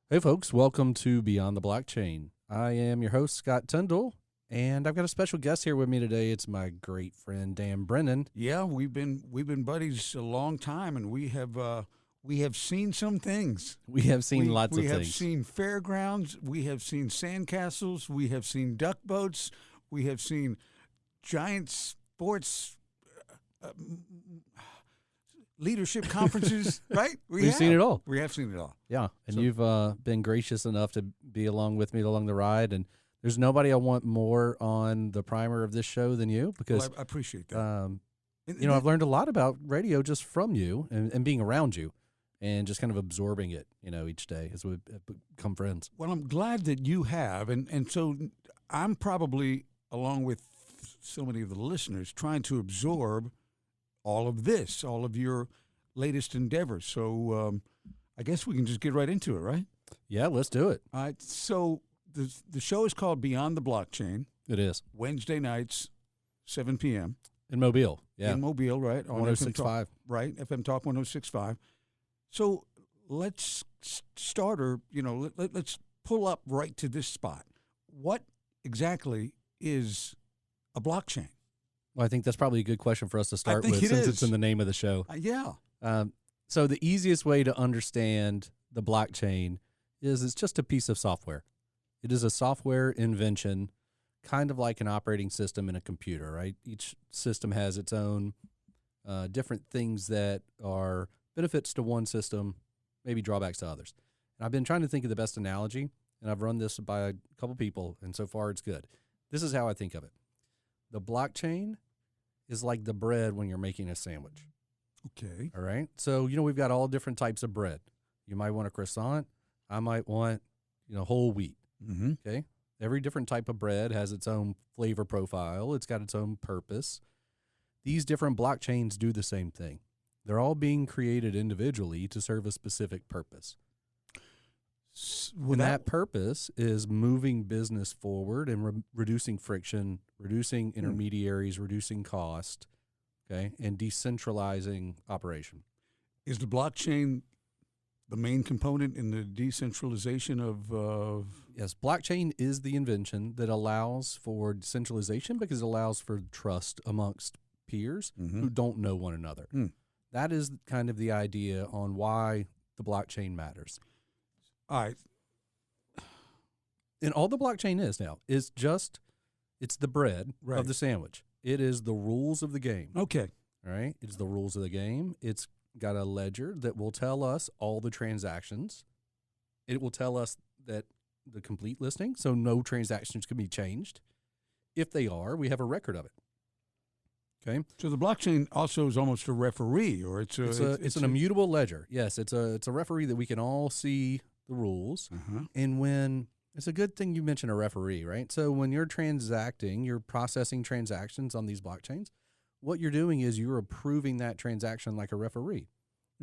Hey, folks, welcome to Beyond the Blockchain. I am your host, Scott Tindle, and I've got a special guest here with me today. It's my great friend, Dan Brennan. Yeah, we've been buddies a long time, and we have seen some things. We have seen lots of We have things. seen fairgrounds. We have seen sandcastles. We have seen duck boats. We have seen giant sports leadership conferences. Right? We've seen it all. We have seen it all. Yeah, and So- you've been gracious enough to be along with me along the ride, and there's nobody I want more on the primer of this show than you because, Well, I appreciate that. I've learned a lot about radio just from you and being around you and just kind of absorbing it, each day as we become friends. Well, I'm glad that you have, and so I'm probably, along with so many of the listeners, trying to absorb all of this, all of your latest endeavors. So I guess we can just get right into it, right? Yeah, let's do it. All right. So the show is called Beyond the Blockchain, It is. Wednesday nights, 7 p.m. In Mobile, yeah. in Mobile, right? On FM Talk, 106.5. right? FM Talk 106.5. So let's start, or let's pull up right to this spot. What exactly is a blockchain? Well, I think that's probably a good question for us to start think with it since is. it's in the name of the show. Yeah. So the easiest way to understand the blockchain is it's just a piece of software. It is a software invention, kind of like an operating system in a computer, right? Each system has its own different things that are benefits to one system, maybe drawbacks to others. And I've been trying to think of the best analogy, and I've run this by a couple people, and so far it's good. This is how I think of it. The blockchain is like the bread when you're making a sandwich. Okay. All right. So, we've got all different types of bread. You might want a croissant. I might want, whole wheat. Mm-hmm. Okay. Every different type of bread has its own flavor profile. It's got its own purpose. These different blockchains do the same thing. They're all being created individually to serve a specific purpose. And that purpose is moving business forward and reducing friction, reducing intermediaries, reducing cost, okay, and decentralizing operation. Is the blockchain the main component in the decentralization of Yes, blockchain is the invention that allows for decentralization because it allows for trust amongst peers who don't know one another. That is kind of the idea on why the blockchain matters. All right. And all the blockchain is now is just, it's the bread Right. of the sandwich. It is the rules of the game. Okay. All right. It's the rules of the game. It's got a ledger that will tell us all the transactions. It will tell us that the complete listing, so no transactions can be changed. If they are, we have a record of it. Okay. So the blockchain also is almost a referee, or it's an immutable ledger. Yes, it's a referee that we can all see the rules. And when it's a good thing you mentioned a referee, right? So when you're transacting, you're processing transactions on these blockchains. What you're doing is you're approving that transaction like a referee,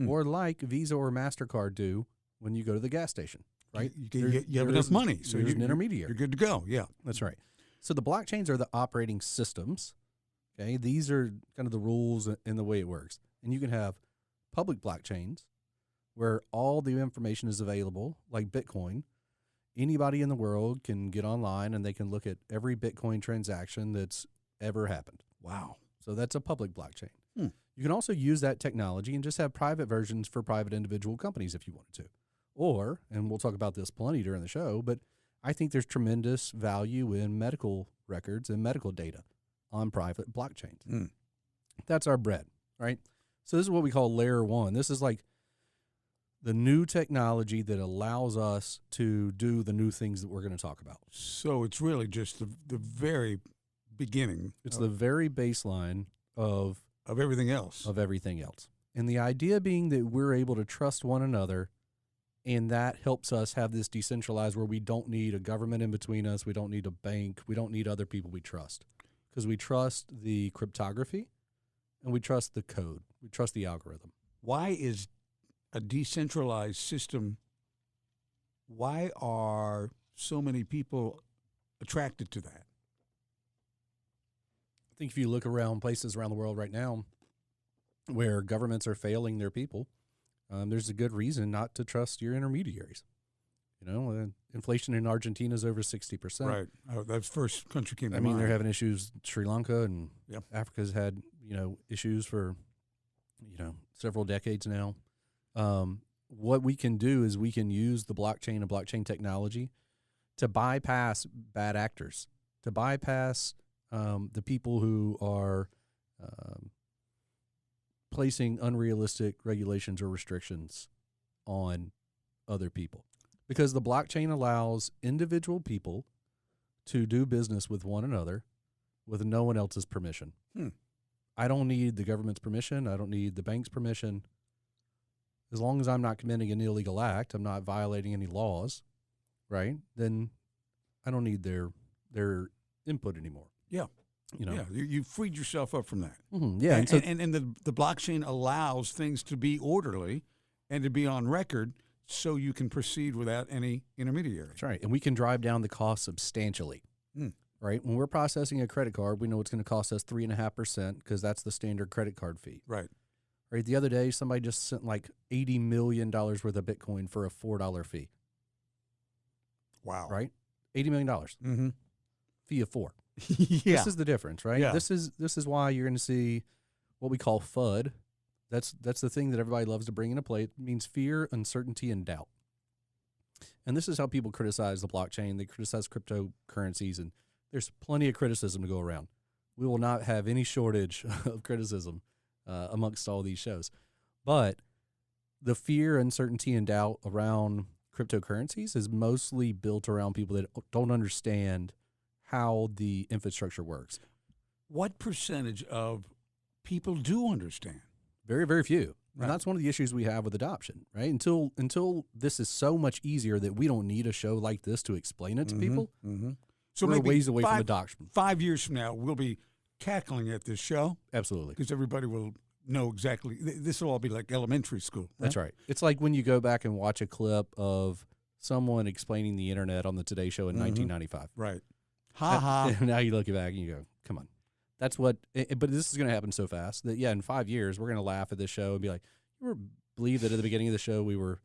or like Visa or MasterCard do when you go to the gas station, right? You have enough money, so you're you're an intermediary. You're good to go. Yeah. That's right. So the blockchains are the operating systems. Okay, these are kind of the rules and the way it works. And you can have public blockchains where all the information is available, like Bitcoin. Anybody in the world can get online and they can look at every Bitcoin transaction that's ever happened. Wow. So that's a public blockchain. You can also use that technology and just have private versions for private individual companies if you wanted to. Or, and we'll talk about this plenty during the show, but I think there's tremendous value in medical records and medical data on private blockchains. That's our bread, right? So this is what we call layer one. This is like the new technology that allows us to do the new things that we're going to talk about. So it's really just the very beginning. It's the very baseline of everything else. Of everything else. And the idea being that we're able to trust one another, and that helps us have this decentralized where we don't need a government in between us. We don't need a bank. We don't need other people we trust. Because we trust the cryptography and we trust the code. We trust the algorithm. Why is a decentralized system, why are so many people attracted to that? I think if you look around places around the world right now where governments are failing their people, there's a good reason not to trust your intermediaries. Inflation in Argentina is over 60%. Right. Oh, that's first country came to I mean, mind. they're having issues. Sri Lanka and Yep. Africa's had, issues for, several decades now. What we can do is we can use the blockchain and blockchain technology to bypass bad actors, to bypass the people who are placing unrealistic regulations or restrictions on other people. Because the blockchain allows individual people to do business with one another with no one else's permission. I don't need the government's permission. I don't need the bank's permission. As long as I'm not committing an illegal act, I'm not violating any laws, right? Then I don't need their input anymore. Yeah. Yeah, you freed yourself up from that. Mm-hmm. Yeah, and the blockchain allows things to be orderly and to be on record, so you can proceed without any intermediary. That's right, and we can drive down the cost substantially. Right, when we're processing a credit card, we know it's going to cost us 3.5% because that's the standard credit card fee. Right. Right. The other day, somebody just sent like $80 million worth of Bitcoin for a $4 fee. Wow. Right, $80 million. Mm-hmm. Fee of 4. Yeah. This is the difference, right? Yeah. This is why you're going to see what we call FUD. That's the thing that everybody loves to bring into play. It means fear, uncertainty, and doubt. And this is how people criticize the blockchain. They criticize cryptocurrencies, and there's plenty of criticism to go around. We will not have any shortage of criticism amongst all these shows. But the fear, uncertainty, and doubt around cryptocurrencies is mostly built around people that don't understand how the infrastructure works. What percentage of people do understand? Very, very few. Right. And that's one of the issues we have with adoption, right? Until this is so much easier that we don't need a show like this to explain it to people. Mm-hmm. So we're maybe ways away from adoption. 5 years from now, we'll be cackling at this show. Absolutely. Because everybody will know exactly. This will all be like elementary school. Right? That's right. It's like when you go back and watch a clip of someone explaining the internet on the Today Show in 1995. Right. Ha ha. Now you look back and you go, come on. That's what, but this is going to happen so fast that, in 5 years, we're going to laugh at this show and be like, you ever believe that at the beginning of the show, we were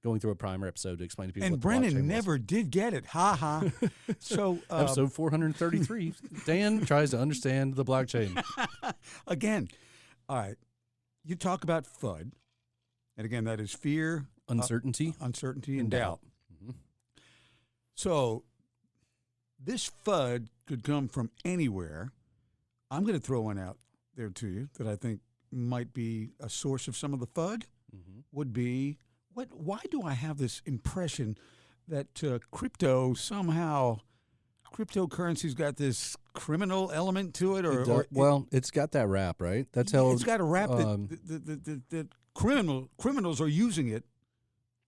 going through a primer episode to explain to people what the blockchain Brennan never did get it. Ha ha. So, episode 433, Dan tries to understand the blockchain. Again, all right. You talk about FUD. And again, that is fear, uncertainty, and doubt. Mm-hmm. So this FUD could come from anywhere. I'm going to throw one out there to you that I think might be a source of some of the FUD. Would be, why do I have this impression that cryptocurrency's got this criminal element to it? Well, it's got that rap, right? That's how it's got a rap that criminals are using it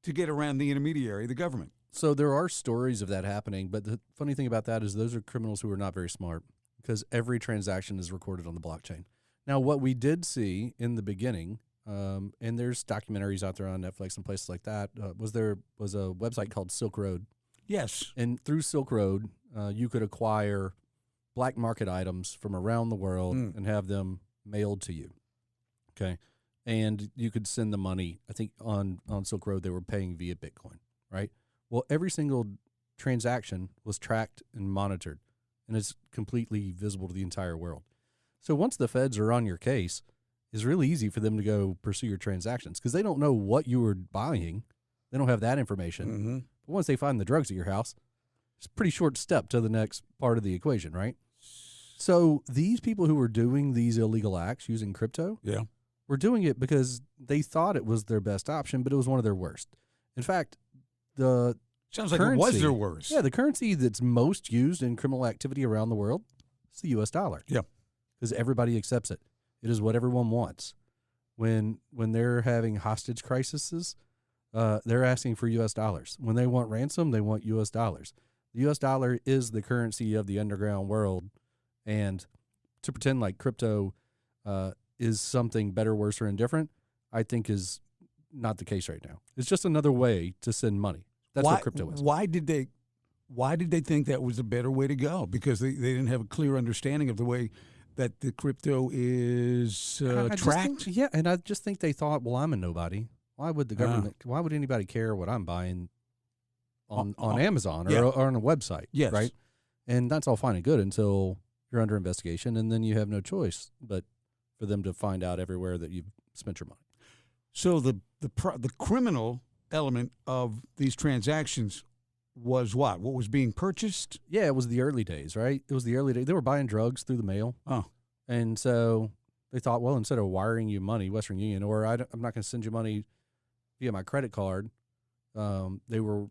to get around the intermediary, the government. So there are stories of that happening, but the funny thing about that is those are criminals who are not very smart because every transaction is recorded on the blockchain. Now, what we did see in the beginning, and there's documentaries out there on Netflix and places like that, was a website called Silk Road. Yes. And through Silk Road, you could acquire black market items from around the world and have them mailed to you. Okay. And you could send the money. I think on Silk Road, they were paying via Bitcoin, right? Well, every single transaction was tracked and monitored, and it's completely visible to the entire world. So once the feds are on your case, it's really easy for them to go pursue your transactions because they don't know what you were buying. They don't have that information. Mm-hmm. But once they find the drugs at your house, it's a pretty short step to the next part of the equation, right? So these people who were doing these illegal acts using crypto were doing it because they thought it was their best option, but it was one of their worst. In fact, the sounds like it was their worst. Yeah, the currency that's most used in criminal activity around the world is the U.S. dollar. Yeah. Because everybody accepts it. It is what everyone wants. When they're having hostage crises, they're asking for U.S. dollars. When they want ransom, they want U.S. dollars. The U.S. dollar is the currency of the underground world, and to pretend like crypto is something better, worse, or indifferent, I think is not the case right now. It's just another way to send money. That's what crypto is. Why did they think that was a better way to go? Because they didn't have a clear understanding of the way that the crypto is tracked? And I just think they thought, well, I'm a nobody. Why would the government, why would anybody care what I'm buying on Amazon or, yeah. or on a website, Yes. right? And that's all fine and good until you're under investigation, and then you have no choice but for them to find out everywhere that you've spent your money. So the criminal element of these transactions was what? What was being purchased? Yeah, it was the early days, right? It was the early days. They were buying drugs through the mail. Oh. And so they thought, well, instead of wiring you money, Western Union, or I'm not going to send you money via my credit card, they were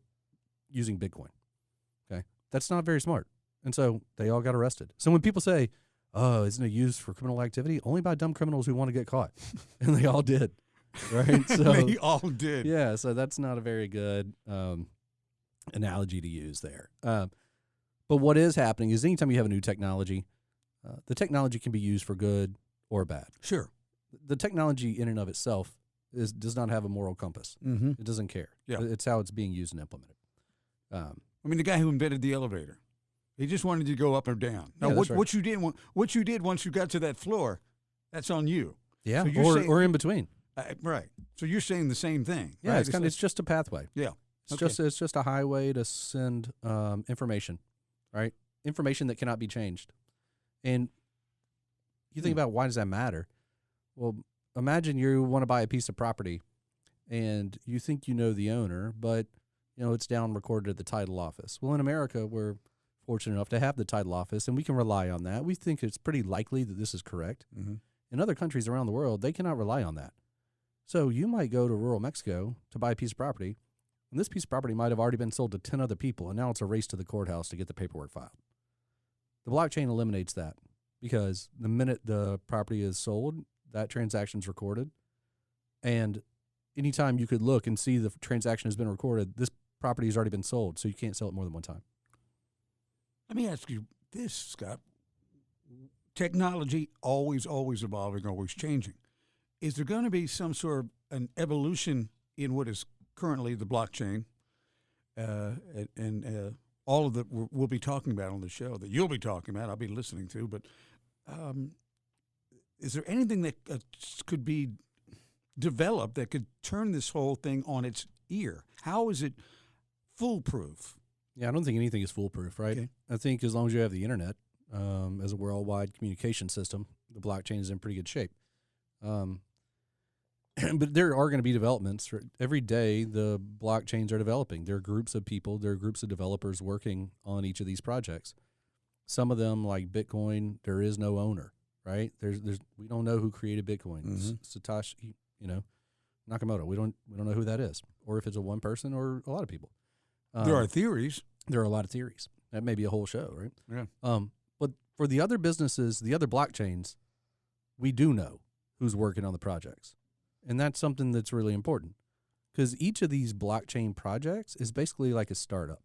using Bitcoin. Okay. That's not very smart. And so they all got arrested. So when people say, oh, isn't it used for criminal activity? Only by dumb criminals who want to get caught. And they all did. Right? So they all did. Yeah, so that's not a very good analogy to use there. But what is happening is anytime you have a new technology, the technology can be used for good or bad. Sure. The technology in and of itself does not have a moral compass. Mm-hmm. It doesn't care. Yeah. It's how it's being used and implemented. I mean, the guy who invented the elevator, he just wanted you to go up or down. Now, Yeah, that's right. what you did once you got to that floor, that's on you. Yeah, So you're saying, or in between. Right. So you're saying the same thing. Yeah, right? it's just a pathway. Yeah. It's Okay. just a highway to send information, right? Information that cannot be changed. And you think about, why does that matter? Well, imagine you want to buy a piece of property and you think you know the owner, but it's down recorded at the title office. Well, in America, we're fortunate enough to have the title office, and we can rely on that. We think it's pretty likely that this is correct. Mm-hmm. In other countries around the world, they cannot rely on that. So you might go to rural Mexico to buy a piece of property, and this piece of property might have already been sold to 10 other people, and now it's a race to the courthouse to get the paperwork filed. The blockchain eliminates that, because the minute the property is sold, that transaction's recorded. And anytime you could look and see the transaction has been recorded, this property has already been sold, so you can't sell it more than one time. Let me ask you this, Scott. Technology always evolving, always changing. Is there going to be some sort of an evolution in what is currently the blockchain, and all of that we'll be talking about on the show, that you'll be talking about, I'll be listening to, but is there anything that could be developed that could turn this whole thing on its ear? How is it foolproof? Yeah, I don't think anything is foolproof, right? Okay. I think as long as you have the internet as a worldwide communication system, the blockchain is in pretty good shape. But there are going to be developments. Every day, the blockchains are developing. There are groups of people, there are groups of developers working on each of these projects. Some of them, like Bitcoin, there is no owner, right? We don't know who created Bitcoin. Mm-hmm. Satoshi, Nakamoto. We don't know who that is, or if it's a one person or a lot of people. There are theories. There are a lot of theories. That may be a whole show, right? Yeah. But for the other businesses, the other blockchains, we do know who's working on the projects. And that's something that's really important, because each of these blockchain projects is basically like a startup.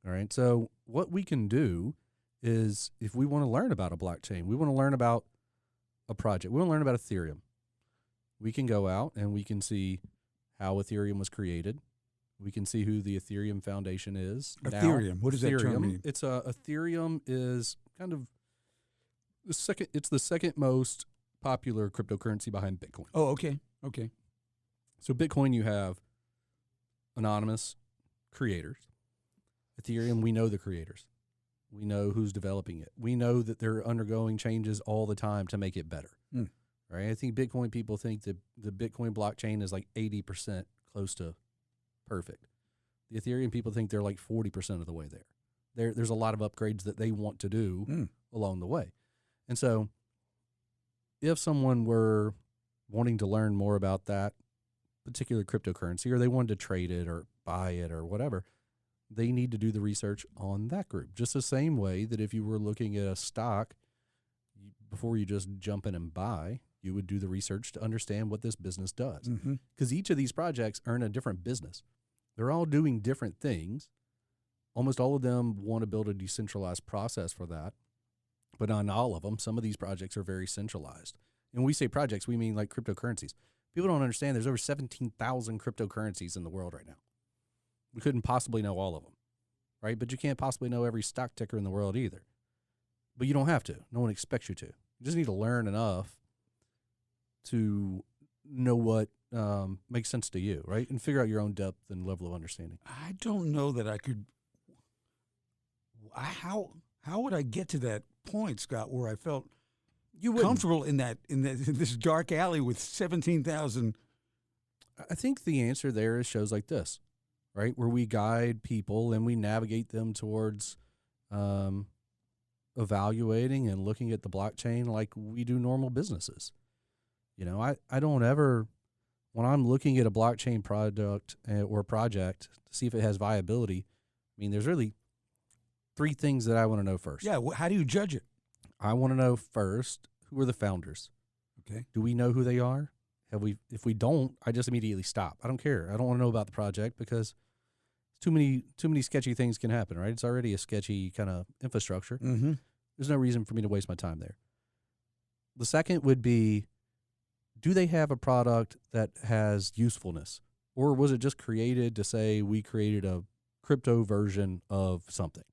All right. So what we can do is, if we want to learn about a blockchain, we want to learn about a project, we want to learn about Ethereum, we can go out and we can see how Ethereum was created. We can see who the Ethereum Foundation is. Ethereum. What does that term mean? It's Ethereum is kind of the second. It's the second most popular cryptocurrency behind Bitcoin. Oh, okay. Okay. So Bitcoin, you have anonymous creators. Ethereum, we know the creators. We know who's developing it. We know that they're undergoing changes all the time to make it better. Right? I think Bitcoin people think that the Bitcoin blockchain is like 80% close to perfect. The Ethereum people think they're like 40% of the way there. There's a lot of upgrades that they want to do along the way. And so if someone were wanting to learn more about that particular cryptocurrency, or they wanted to trade it or buy it or whatever, they need to do the research on that group. Just the same way that if you were looking at a stock, before you just jump in and buy, you would do the research to understand what this business does. Because each of these projects are in a different business. They're all doing different things. Almost all of them want to build a decentralized process for that. But not all of them. Some of these projects are very centralized. And when we say projects, we mean like cryptocurrencies. People don't understand there's over 17,000 cryptocurrencies in the world right now. We couldn't possibly know all of them, right? But you can't possibly know every stock ticker in the world either. But you don't have to. No one expects you to. You just need to learn enough to know what makes sense to you, right? And figure out your own depth and level of understanding. I don't know that I could. How would I get to that point, Scott, where I felt You wouldn't. comfortable in this dark alley with 17,000? I think the answer there is shows like this, right? Where we guide people and we navigate them towards evaluating and looking at the blockchain like we do normal businesses. You know, I don't ever, when I'm looking at a blockchain product or project to see if it has viability, I mean, there's really three things that I want to know first. Yeah, how do you judge it? I want to know first, who are the founders? Okay. Do we know who they are? If we don't, I just immediately stop. I don't care. I don't want to know about the project because too many sketchy things can happen, right? It's already a sketchy kind of infrastructure. Mm-hmm. There's no reason for me to waste my time there. The second would be, do they have a product that has usefulness? Or was it just created to say we created a crypto version of something?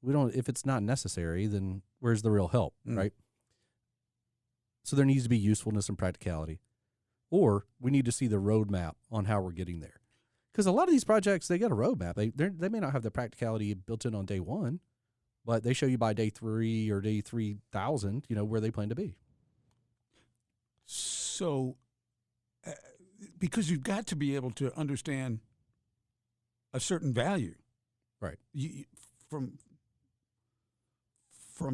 If it's not necessary, then where's the real help, right? So there needs to be usefulness and practicality. Or we need to see the roadmap on how we're getting there. Because a lot of these projects, they got a roadmap. They may not have the practicality built in on day one, but they show you by day 3 or day 3,000, where they plan to be. So, because you've got to be able to understand a certain value. Right. From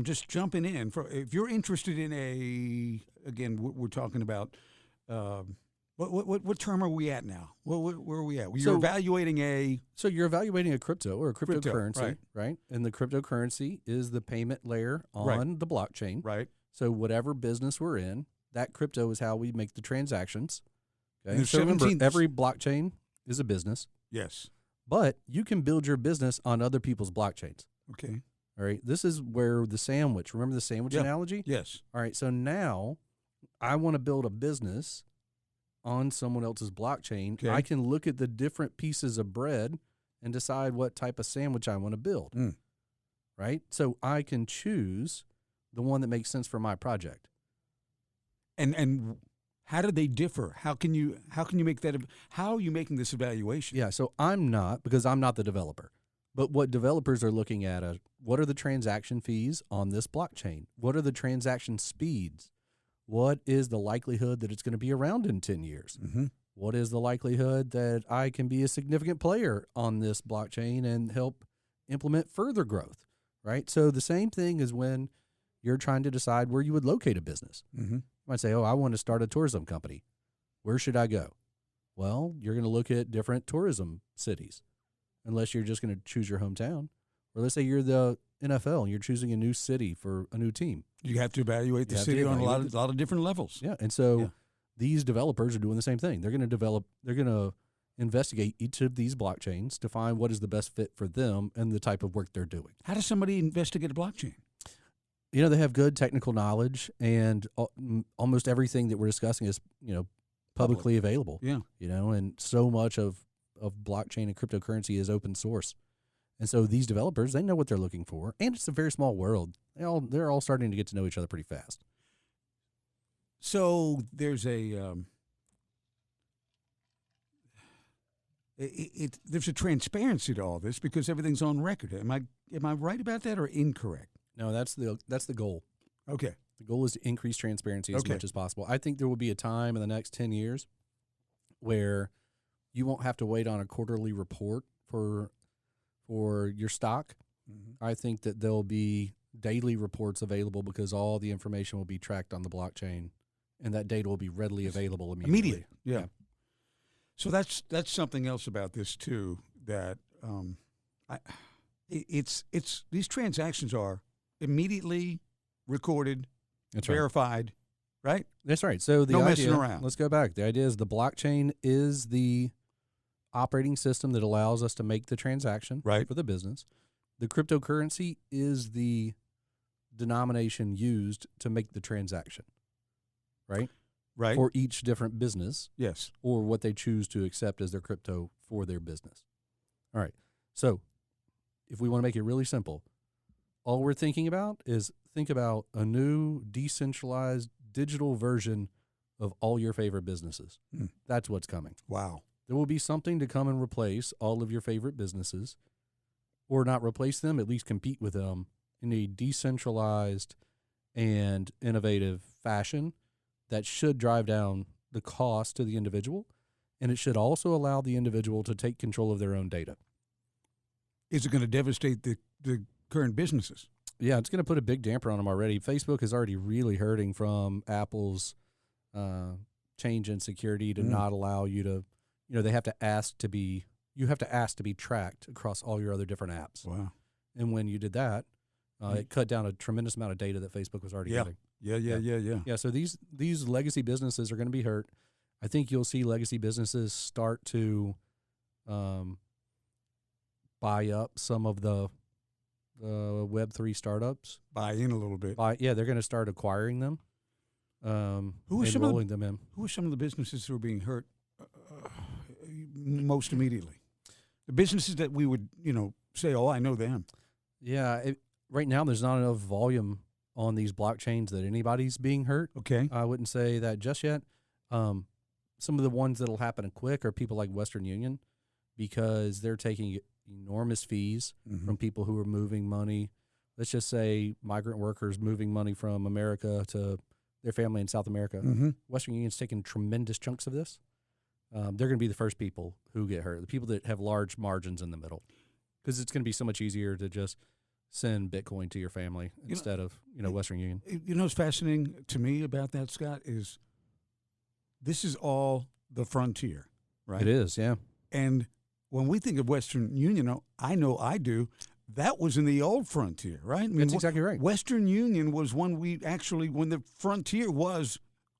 just jumping in, if you're interested in again, we're talking about, what term are we at now? Where are we at? You're evaluating So you're evaluating a crypto or a cryptocurrency, right. right? And the cryptocurrency is the payment layer on the blockchain. Right. So whatever business we're in, that crypto is how we make the transactions. Okay. There's So remember, every blockchain is a business. Yes. But you can build your business on other people's blockchains. Okay. All right. This is where the sandwich, remember the sandwich analogy? Yes. All right. So now I want to build a business on someone else's blockchain. Okay. I can look at the different pieces of bread and decide what type of sandwich I want to build. Right. So I can choose the one that makes sense for my project. And how do they differ? How can you make that? How are you making this evaluation? Yeah. So because I'm not the developer. But what developers are looking at are, what are the transaction fees on this blockchain? What are the transaction speeds? What is the likelihood that it's going to be around in 10 years? Mm-hmm. What is the likelihood that I can be a significant player on this blockchain and help implement further growth, right? So the same thing is when you're trying to decide where you would locate a business. Mm-hmm. You might say, I want to start a tourism company. Where should I go? Well, you're going to look at different tourism cities, unless you're just going to choose your hometown. Or let's say you're the NFL and you're choosing a new city for a new team. You have to evaluate the city on a lot of different levels. Yeah, and so these developers are doing the same thing. They're going to investigate each of these blockchains to find what is the best fit for them and the type of work they're doing. How does somebody investigate a blockchain? They have good technical knowledge, and almost everything that we're discussing is, publicly available. Yeah. And so much of blockchain and cryptocurrency is open source. And so these developers, they know what they're looking for, and it's a very small world. They're all starting to get to know each other pretty fast. So there's there's a transparency to all this because everything's on record. Am I right about that or incorrect? No, that's the goal. Okay. The goal is to increase transparency as much as possible. I think there will be a time in the next 10 years where you won't have to wait on a quarterly report for your stock. Mm-hmm. I think that there'll be daily reports available because all the information will be tracked on the blockchain, and that data will be readily available immediately. Yeah. So that's something else about this too. That it's these transactions are immediately recorded, verified, right? That's right. So the no idea, messing around. Let's go back. The idea is the blockchain is the operating system that allows us to make the transaction for the business. The cryptocurrency is the denomination used to make the transaction, right? Right. For each different business. Yes. Or what they choose to accept as their crypto for their business. All right. So if we want to make it really simple, all we're thinking about is think about a new decentralized digital version of all your favorite businesses. Mm. That's what's coming. Wow. There will be something to come and replace all of your favorite businesses, or not replace them, at least compete with them in a decentralized and innovative fashion that should drive down the cost to the individual, and it should also allow the individual to take control of their own data. Is it going to devastate the current businesses? Yeah, it's going to put a big damper on them already. Facebook is already really hurting from Apple's change in security to not allow you to, they have to ask to be, you have to ask to be tracked across all your other different apps. Wow. And when you did that, it cut down a tremendous amount of data that Facebook was already getting. Yeah. Yeah, so these legacy businesses are going to be hurt. I think you'll see legacy businesses start to buy up some of the Web3 startups. Buy in a little bit. They're going to start acquiring them. Rolling them in. Who are some of the businesses who are being hurt most immediately? The businesses that we would, say, oh, I know them. Yeah, right now there's not enough volume on these blockchains that anybody's being hurt. Okay. I wouldn't say that just yet. Some of the ones that'll happen quick are people like Western Union, because they're taking enormous fees from people who are moving money. Let's just say migrant workers moving money from America to their family in South America. Western Union's taking tremendous chunks of this. They're going to be the first people who get hurt, the people that have large margins in the middle, because it's going to be so much easier to just send Bitcoin to your family instead of Western Union. What's fascinating to me about that, Scott, is this is all the frontier, right? It is, yeah. And when we think of Western Union, I know I do, that was in the old frontier, right? I mean, That's exactly right. Western Union was when the frontier was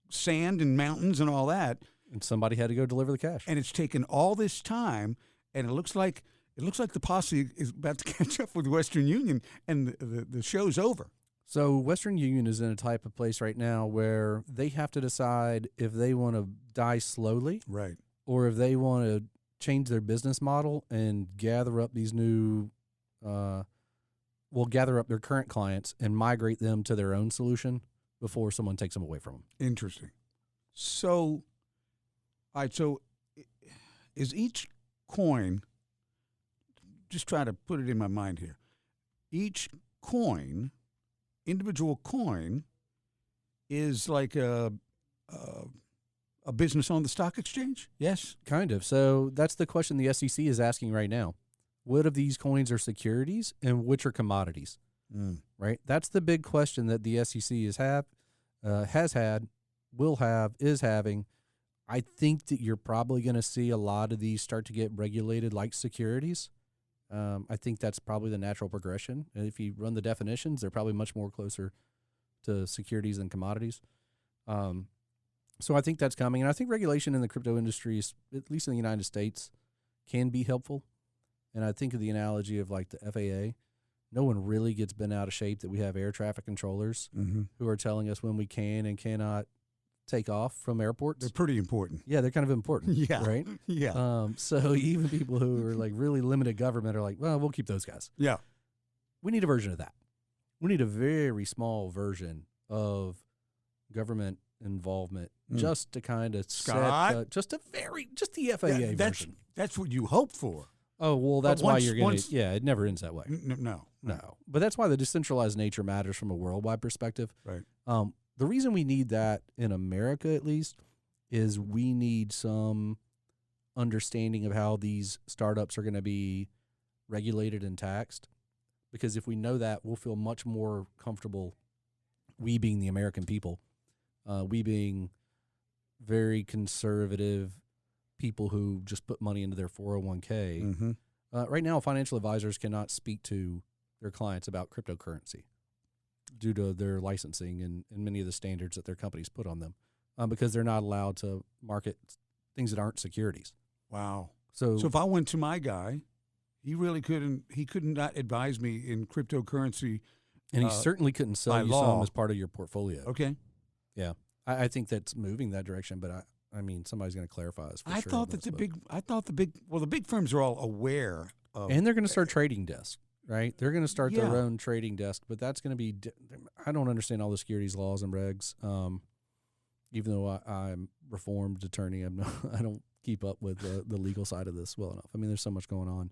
sand and mountains and all that. And somebody had to go deliver the cash. And it's taken all this time, and it looks like the posse is about to catch up with Western Union, and the show's over. So Western Union is in a type of place right now where they have to decide if they want to die slowly, right, or if they want to change their business model and gather up these new, gather up their current clients and migrate them to their own solution before someone takes them away from them. Interesting. So, all right, so is each coin, just try to put it in my mind here, each coin, individual coin, is like a business on the stock exchange? Yes? Kind of. So that's the question the SEC is asking right now. What of these coins are securities and which are commodities? Right? That's the big question that the SEC has had, will have, is having. I think that you're probably going to see a lot of these start to get regulated like securities. I think that's probably the natural progression. And if you run the definitions, they're probably much more closer to securities than commodities. So I think that's coming. And I think regulation in the crypto industry, at least in the United States, can be helpful. And I think of the analogy of like the FAA. No one really gets bent out of shape that we have air traffic controllers who are telling us when we can and cannot take off from airports. They're pretty important. Yeah, they're kind of important. Yeah. Right? Yeah. So even people who are like really limited government are like, well, we'll keep those guys. Yeah. We need a version of that. We need a very small version of government involvement just to kind of set just the FAA version. That's what you hope for. Oh, well, that's why you're going to, it never ends that way. No. But that's why the decentralized nature matters from a worldwide perspective. Right. The reason we need that in America, at least, is we need some understanding of how these startups are going to be regulated and taxed. Because if we know that, we'll feel much more comfortable, we being the American people, we being very conservative people who just put money into their 401k. Right now, financial advisors cannot speak to their clients about cryptocurrency due to their licensing and many of the standards that their companies put on them, because they're not allowed to market things that aren't securities. Wow. So if I went to my guy, he really couldn't. He could not advise me in cryptocurrency, and he certainly couldn't sell you some as part of your portfolio. Okay. Yeah, I think that's moving that direction, but I mean, somebody's going to clarify us. I thought the big firms are all aware of, and they're going to start trading desks, right? They're going to start their own trading desk, but that's going to be. I don't understand all the securities laws and regs. even though I'm reformed attorney, I don't keep up with the legal side of this well enough. I mean, there's so much going on.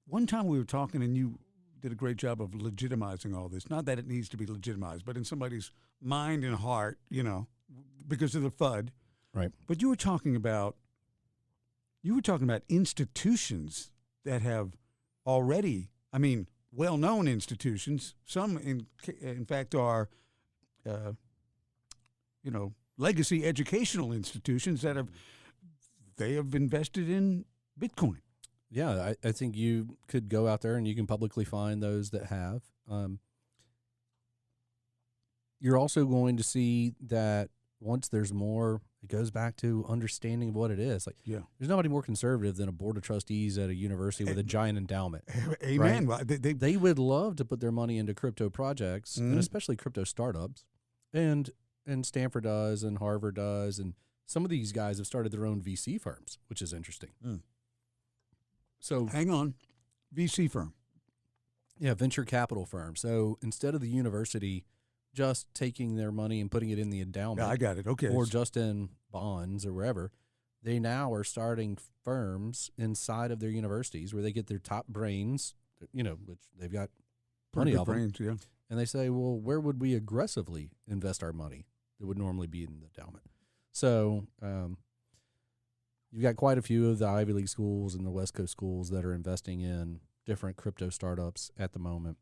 One time we were talking, and you did a great job of legitimizing all this. Not that it needs to be legitimized, but in somebody's mind and heart, because of the FUD. Right. But you were talking about institutions that have already, well-known institutions. Some, in fact, are, legacy educational institutions that have invested in Bitcoin. Yeah, I think you could go out there and you can publicly find those that have. You're also going to see that once there's more, it goes back to understanding what it is. Like, there's nobody more conservative than a board of trustees at a university with a giant endowment. Amen. Right? They would love to put their money into crypto projects, and especially crypto startups. And Stanford does, and Harvard does, and some of these guys have started their own VC firms, which is interesting. So hang on, VC firm. Yeah, venture capital firm. So instead of the university just taking their money and putting it in the endowment, I got it. Okay, or just in bonds or wherever, they now are starting firms inside of their universities where they get their top brains, which they've got plenty of them. Brains, yeah. And they say, well, where would we aggressively invest our money that would normally be in the endowment? So you've got quite a few of the Ivy League schools and the West Coast schools that are investing in different crypto startups at the moment.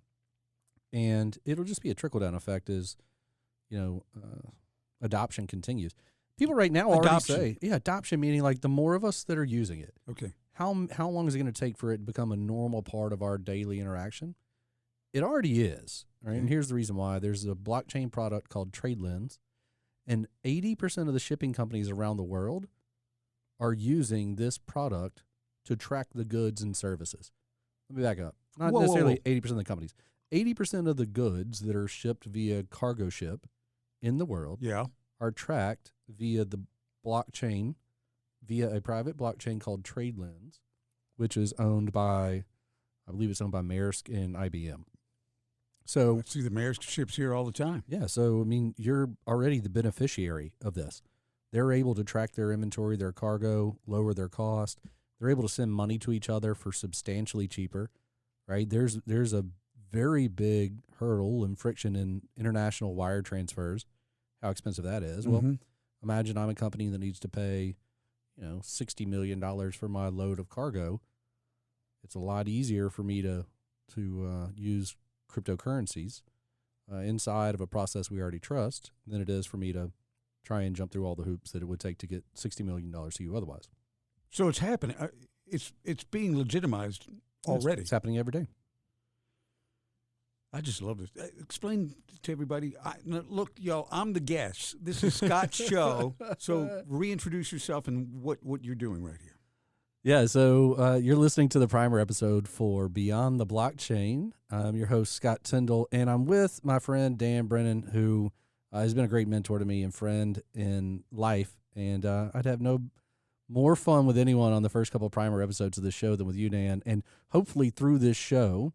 And it'll just be a trickle-down effect as, adoption continues. People right now already say, adoption meaning like the more of us that are using it. Okay. How long is it going to take for it to become a normal part of our daily interaction? It already is. Right? And here's the reason why. There's a blockchain product called TradeLens, and 80% of the shipping companies around the world are using this product to track the goods and services. Let me back up. Not necessarily 80% of the companies. 80% of the goods that are shipped via cargo ship in the world are tracked via the blockchain, via a private blockchain called TradeLens, which is owned by, I believe it's owned by Maersk and IBM. So I see the Maersk ships here all the time. Yeah, so you're already the beneficiary of this. They're able to track their inventory, their cargo, lower their cost. They're able to send money to each other for substantially cheaper, right? There's a very big hurdle and friction in international wire transfers, how expensive that is. Well, imagine I'm a company that needs to pay, $60 million for my load of cargo. It's a lot easier for me to use cryptocurrencies inside of a process we already trust than it is for me to try and jump through all the hoops that it would take to get $60 million to you otherwise. So it's happening. It's being legitimized already. It's happening every day. I just love this. Explain to everybody. Look, y'all, I'm the guest. This is Scott's show. So reintroduce yourself and what you're doing right here. Yeah, so you're listening to the primer episode for Beyond the Blockchain. I'm your host, Scott Tindle, and I'm with my friend Dan Brennan, who has been a great mentor to me and friend in life. And I'd have no more fun with anyone on the first couple of primer episodes of this show than with you, Dan. And hopefully through this show,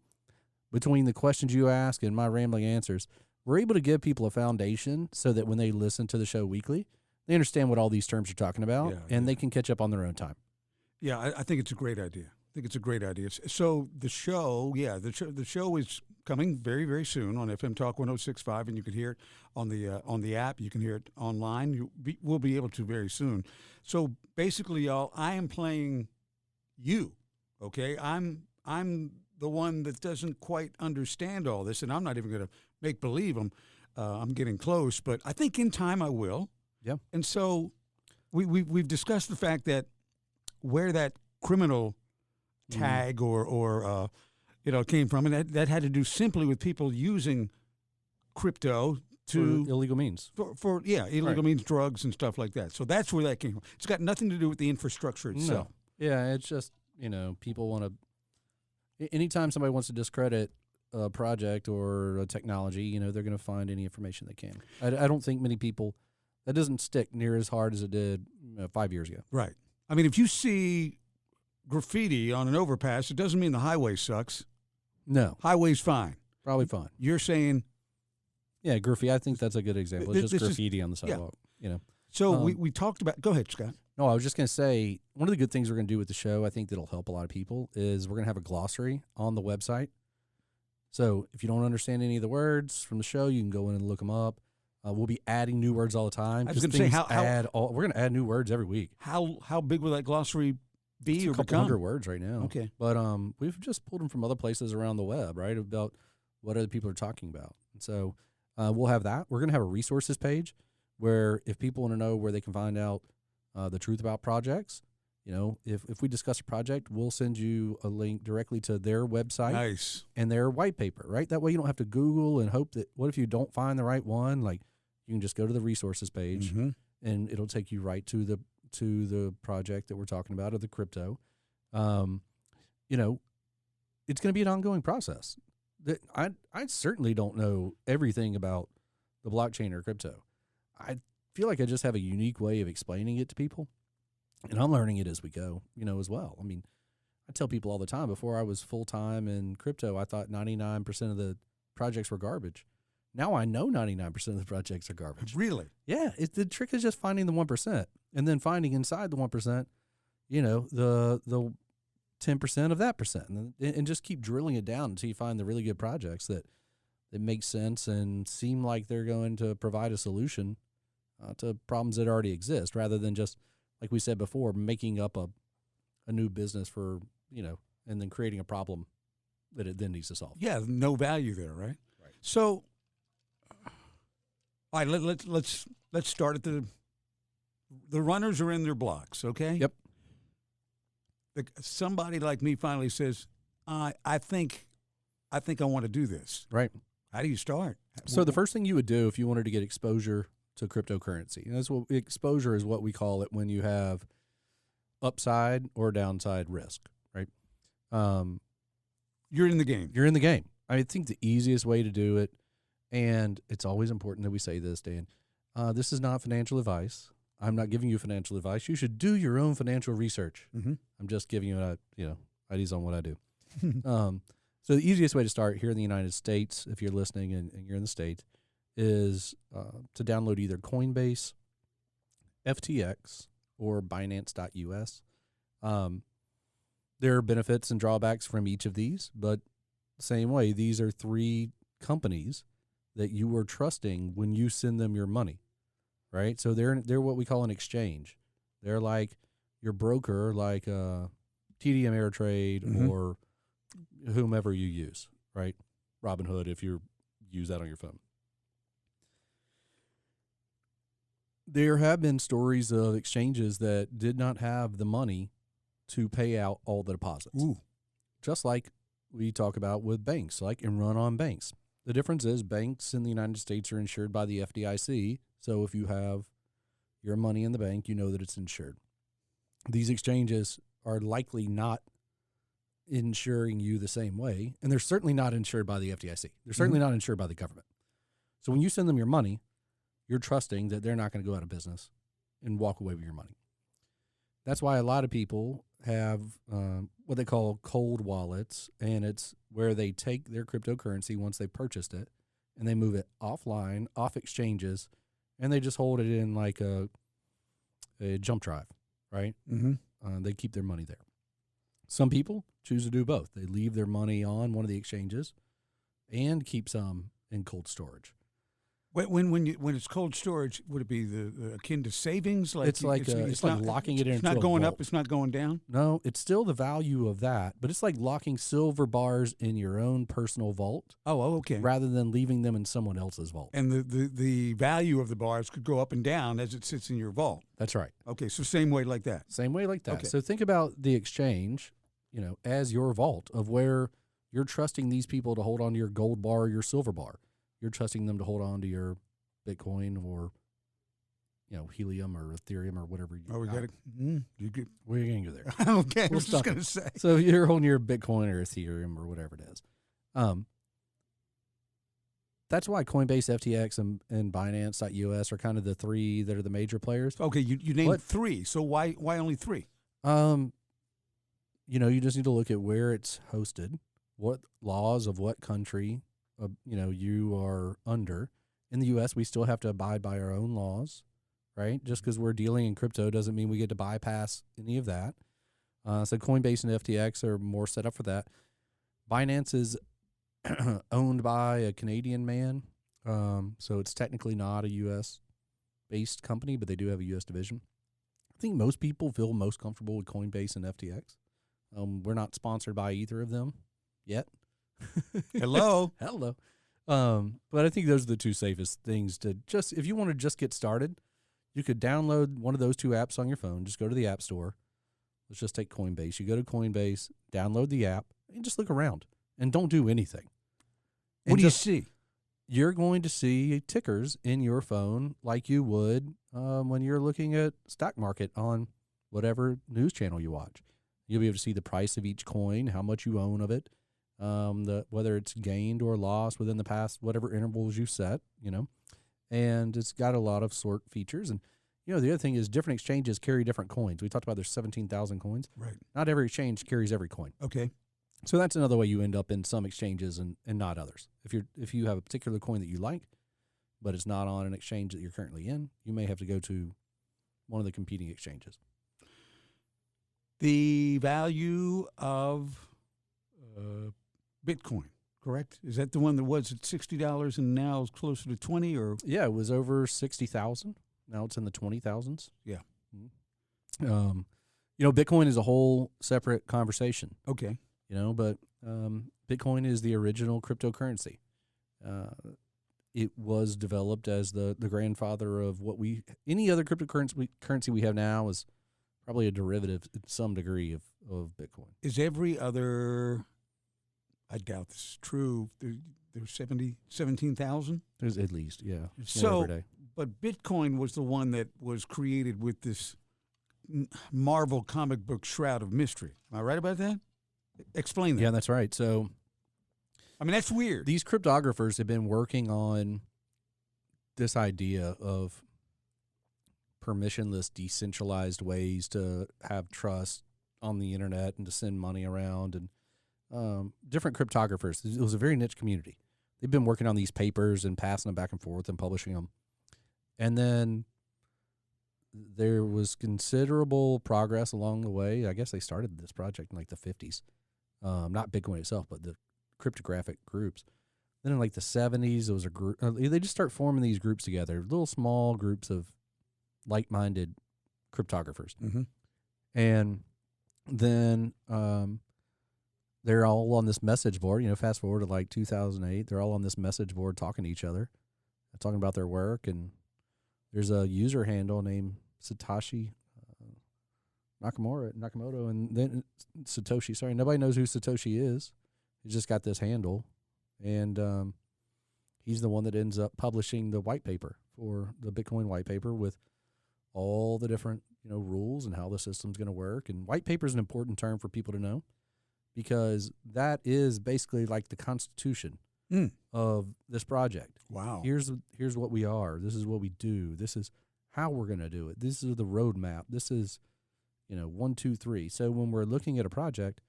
between the questions you ask and my rambling answers, we're able to give people a foundation so that when they listen to the show weekly, they understand what all these terms are talking about, and they can catch up on their own time. Yeah, I think it's a great idea. So the show, the show is coming very, very soon on FM Talk 106.5, and you can hear it on the app. You can hear it online. We'll be able to very soon. So basically, y'all, I am playing you. Okay, I'm the one that doesn't quite understand all this, and I'm not even going to make believe I'm getting close, but I think in time I will. Yeah. And so we've discussed the fact that where that criminal tag or came from, and that had to do simply with people using crypto to for illegal means. For illegal means, drugs and stuff like that. So that's where that came from. It's got nothing to do with the infrastructure itself. No. Yeah, it's just people want to. Anytime somebody wants to discredit a project or a technology, they're going to find any information they can. I don't think many people, that doesn't stick near as hard as it did 5 years ago. Right. I mean, if you see graffiti on an overpass, it doesn't mean the highway sucks. No. Highway's fine. Probably fine. You're saying Yeah, graffiti. I think that's a good example. It's just graffiti on the sidewalk. So we talked about. Go ahead, Scott. No, I was just going to say one of the good things we're going to do with the show, I think that'll help a lot of people, is we're going to have a glossary on the website. So if you don't understand any of the words from the show, you can go in and look them up. We'll be adding new words all the time. I was going to say we're going to add new words every week. How big will that glossary be? It's a couple hundred words right now. Okay, but we've just pulled them from other places around the web, right? About what other people are talking about. And so we'll have that. We're going to have a resources page where if people want to know where they can find out the truth about projects, if we discuss a project, we'll send you a link directly to their website. Nice. And their white paper, right? That way you don't have to Google and hope that, what if you don't find the right one? Like, you can just go to the resources page and it'll take you right to the project that we're talking about, or the crypto. It's going to be an ongoing process. I certainly don't know everything about the blockchain or crypto. I feel like I just have a unique way of explaining it to people, and I'm learning it as we go, as well. I mean, I tell people all the time, before I was full-time in crypto, I thought 99% of the projects were garbage. Now I know 99% of the projects are garbage. Really? Yeah. The trick is just finding the 1% and then finding inside the 1%, the 10% of that percent, and just keep drilling it down until you find the really good projects that make sense and seem like they're going to provide a solution to problems that already exist, rather than just, like we said before, making up a new business for, and then creating a problem that it then needs to solve. Yeah, no value there, right? Right. So, all right, let's start at the runners are in their blocks, okay? Yep. Somebody like me finally says, I think I want to do this. Right. How do you start? So the first thing you would do if you wanted to get exposure to cryptocurrency, and that's what exposure is, what we call it when you have upside or downside risk, right? You're in the game. You're in the game. I think the easiest way to do it, and it's always important that we say this, Dan, this is not financial advice. I'm not giving you financial advice. You should do your own financial research. Mm-hmm. I'm just giving you, ideas on what I do. So the easiest way to start here in the United States, if you're listening and you're in the States, is to download either Coinbase, FTX, or Binance.us. There are benefits and drawbacks from each of these, but same way, these are three companies that you are trusting when you send them your money, right? So they're what we call an exchange. They're like your broker, like TD Ameritrade or whomever you use, right? Robinhood, if you use that on your phone. There have been stories of exchanges that did not have the money to pay out all the deposits. Ooh. Just like we talk about with banks, like and run on banks. The difference is banks in the United States are insured by the FDIC. So if you have your money in the bank, you know that it's insured. These exchanges are likely not insuring you the same way, and they're certainly not insured by the FDIC. They're certainly not insured by the government. So when you send them your money, you're trusting that they're not going to go out of business and walk away with your money. That's why a lot of people have what they call cold wallets, and it's where they take their cryptocurrency once they purchased it, and they move it offline, off exchanges, and they just hold it in like a jump drive, right? They keep their money there. Some people choose to do both. They leave their money on one of the exchanges and keep some in cold storage. When it's cold storage, would it be the akin to savings? Like it's like locking it in. It's not going up. It's not going down. No, it's still the value of that, but it's like locking silver bars in your own personal vault. Oh, okay. Rather than leaving them in someone else's vault. And the value of the bars could go up and down as it sits in your vault. That's right. Okay, so same way like that. Same way like that. Okay. So think about the exchange, as your vault of where you're trusting these people to hold on to your gold bar or your silver bar. You're trusting them to hold on to your Bitcoin or, helium or Ethereum or whatever. We got it. We're going to go there. Okay, I was just going to say. So you're holding your Bitcoin or Ethereum or whatever it is. That's why Coinbase, FTX, and Binance.us are kind of the three that are the major players. Okay, you named three. So why only three? You just need to look at where it's hosted, what laws of what country, you are under, In the U.S., we still have to abide by our own laws, right? Just because we're dealing in crypto doesn't mean we get to bypass any of that. So Coinbase and FTX are more set up for that. Binance is owned by a Canadian man, so it's technically not a U.S.-based company, but they do have a U.S. division. I think most people feel most comfortable with Coinbase and FTX. We're not sponsored by either of them yet. Hello. Hello. But I think those are the two safest things to just, if you want to just get started, you could download one of those two apps on your phone. Just go to the App Store. Let's just take Coinbase. You go to Coinbase, download the app, and just look around and don't do anything. What do you see? You're going to see tickers in your phone like you would when you're looking at stock market on whatever news channel you watch. You'll be able to see the price of each coin, how much you own of it, whether it's gained or lost within the past whatever intervals you set, and it's got a lot of sort features. And the other thing is different exchanges carry different coins. We talked about there's 17,000 coins. Right. Not every exchange carries every coin. Okay. So that's another way you end up in some exchanges and not others. If you have a particular coin that you like, but it's not on an exchange that you're currently in, you may have to go to one of the competing exchanges. The value of Bitcoin, correct? Is that the one that was at $60 and now is closer to 20? Or yeah, it was over 60,000. Now it's in the 20,000s. Yeah. Mm-hmm. Bitcoin is a whole separate conversation. Okay. But Bitcoin is the original cryptocurrency. It was developed as the grandfather of any other cryptocurrency we have now is probably a derivative to some degree of Bitcoin. Is every other, I doubt this is true, there's 17,000? There's at least, yeah. So, every day. But Bitcoin was the one that was created with this Marvel comic book shroud of mystery. Am I right about that? Explain that. Yeah, that's right. So, I mean, that's weird. These cryptographers have been working on this idea of permissionless, decentralized ways to have trust on the internet and to send money around, and different cryptographers. It was a very niche community. They've been working on these papers and passing them back and forth and publishing them. And then there was considerable progress along the way. I guess they started this project in like the 50s. Not Bitcoin itself, but the cryptographic groups. Then in like the 70s, there was a group. They just start forming these groups together, little small groups of like-minded cryptographers. Mm-hmm. And then they're all on this message board. Fast forward to like 2008, they're all on this message board talking to each other, talking about their work. And there's a user handle named Satoshi Nakamoto, and then Satoshi. Sorry, nobody knows who Satoshi is. He's just got this handle, and he's the one that ends up publishing the white paper for the Bitcoin white paper with all the different rules and how the system's going to work. And white paper is an important term for people to know because that is basically like the constitution of this project. Wow. Here's what we are. This is what we do. This is how we're going to do it. This is the roadmap. This is 1, 2, 3. So when we're looking at a project,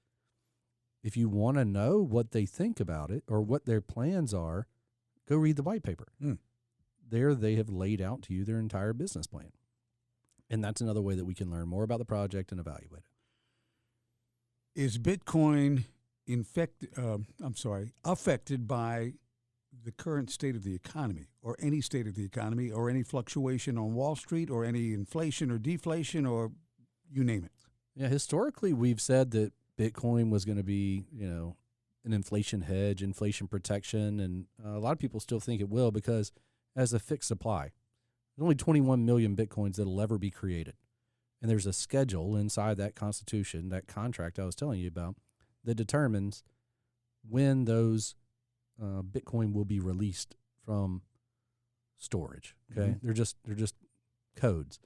if you want to know what they think about it or what their plans are, go read the white paper. There they have laid out to you their entire business plan. And that's another way that we can learn more about the project and evaluate it. Is Bitcoin affected by the current state of the economy or any state of the economy or any fluctuation on Wall Street or any inflation or deflation or you name it? Yeah, historically we've said that Bitcoin was going to be, an inflation hedge, inflation protection, and a lot of people still think it will because as a fixed supply, there's only 21 million Bitcoins that'll ever be created. And there's a schedule inside that constitution, that contract I was telling you about, that determines when those Bitcoin will be released from storage. Okay, they're just codes.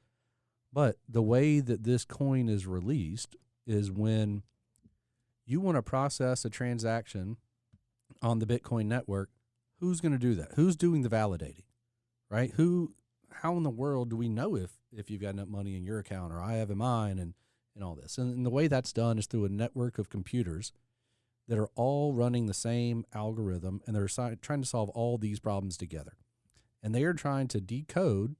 But the way that this coin is released is when you want to process a transaction on the Bitcoin network. Who's going to do that? Who's doing the validating, right? How in the world do we know if you've got enough money in your account or I have in mine and all this? And the way that's done is through a network of computers that are all running the same algorithm, and they're trying to solve all these problems together. And they are trying to decode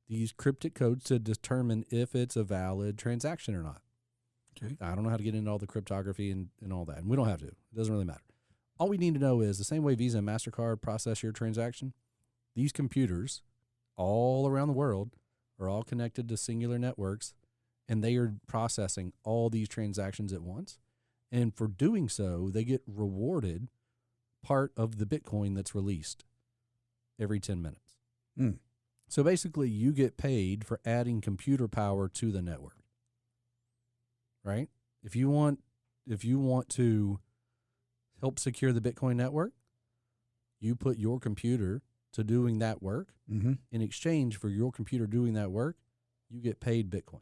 these cryptic codes to determine if it's a valid transaction or not. Okay. I don't know how to get into all the cryptography and all that, and we don't have to. It doesn't really matter. All we need to know is the same way Visa and MasterCard process your transaction, these computers all around the world are all connected to singular networks, and they are processing all these transactions at once. And for doing so, they get rewarded part of the Bitcoin that's released every 10 minutes. Mm. So basically, you get paid for adding computer power to the network, right? If you want to help secure the Bitcoin network, you put your computer to doing that work. Mm-hmm. In exchange for your computer doing that work, you get paid Bitcoin.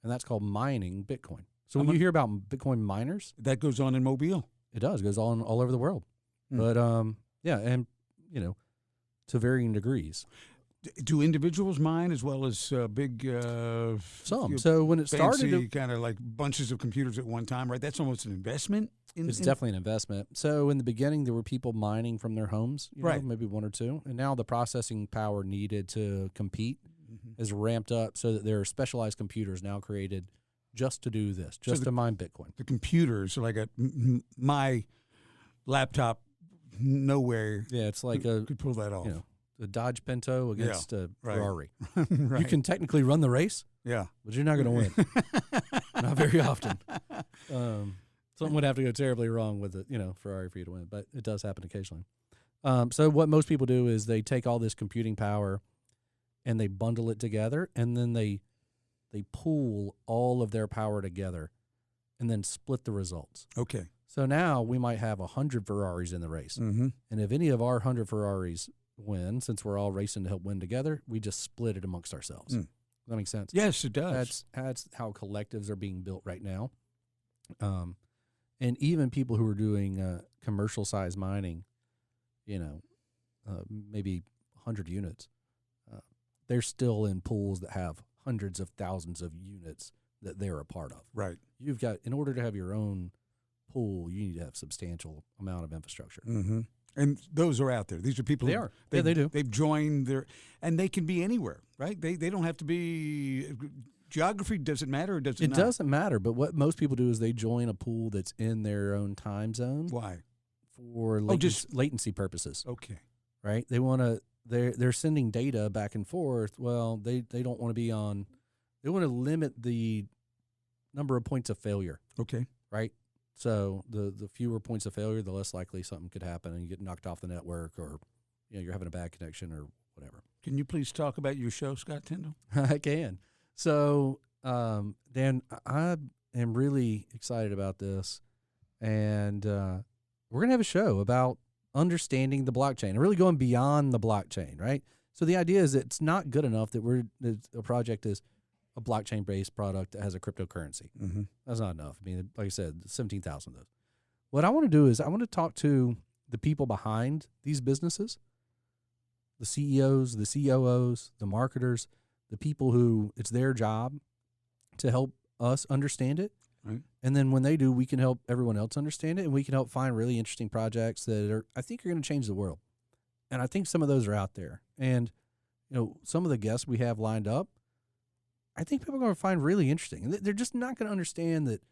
And that's called mining Bitcoin. So when you hear about Bitcoin miners, that goes on in Mobile. It does. It goes on all over the world. Mm. But, yeah, and, to varying degrees. Do individuals mine as well as big Some. So when it started, kind of like bunches of computers at one time, right? That's almost an investment. It's definitely an investment. So in the beginning, there were people mining from their homes, right? Maybe one or two, and now the processing power needed to compete is ramped up, so that there are specialized computers now created just to do this, just to mine Bitcoin. The computers are like my laptop. Nowhere. Yeah, it's like could pull that off. A Dodge Pinto against a Ferrari. Right. You can technically run the race, yeah, but you're not going to win. Not very often. Something would have to go terribly wrong with it, Ferrari for you to win, but it does happen occasionally. So what most people do is they take all this computing power and they bundle it together, and then they pool all of their power together and then split the results. Okay. So now we might have 100 Ferraris in the race. Mm-hmm. And if any of our 100 Ferraris win, since we're all racing to help win together, we just split it amongst ourselves. Does that make sense? Yes, it does. That's how collectives are being built right now. And even people who are doing commercial size mining, maybe 100 units, they're still in pools that have hundreds of thousands of units that they're a part of. Right. You've got, in order to have your own pool, you need to have substantial amount of infrastructure. Mm-hmm. And those are out there. These are people. They are. Yeah, they do. They've joined and they can be anywhere, right? They don't have to be. Geography doesn't matter, or does it? It doesn't matter. But what most people do is they join a pool that's in their own time zone. Why? For latency purposes. Okay. Right. They want to. They're sending data back and forth. Well, they don't want to be on. They want to limit the number of points of failure. Okay. Right. So the fewer points of failure, the less likely something could happen and you get knocked off the network, or you're having a bad connection or whatever. Can you please talk about your show, Scott Tindle? I can. So, Dan, I am really excited about this, and we're gonna have a show about understanding the blockchain and really going beyond the blockchain, right? So the idea is that it's not good enough that a project is a blockchain-based product that has a cryptocurrency. Mm-hmm. That's not enough. I mean, like I said, 17,000 of those. What I want to do is I want to talk to the people behind these businesses, the CEOs, the COOs, the marketers, the people who it's their job to help us understand it. Right. And then when they do, we can help everyone else understand it, and we can help find really interesting projects that I think are going to change the world. And I think some of those are out there. And, some of the guests we have lined up, I think people are going to find really interesting. And they're just not going to understand that,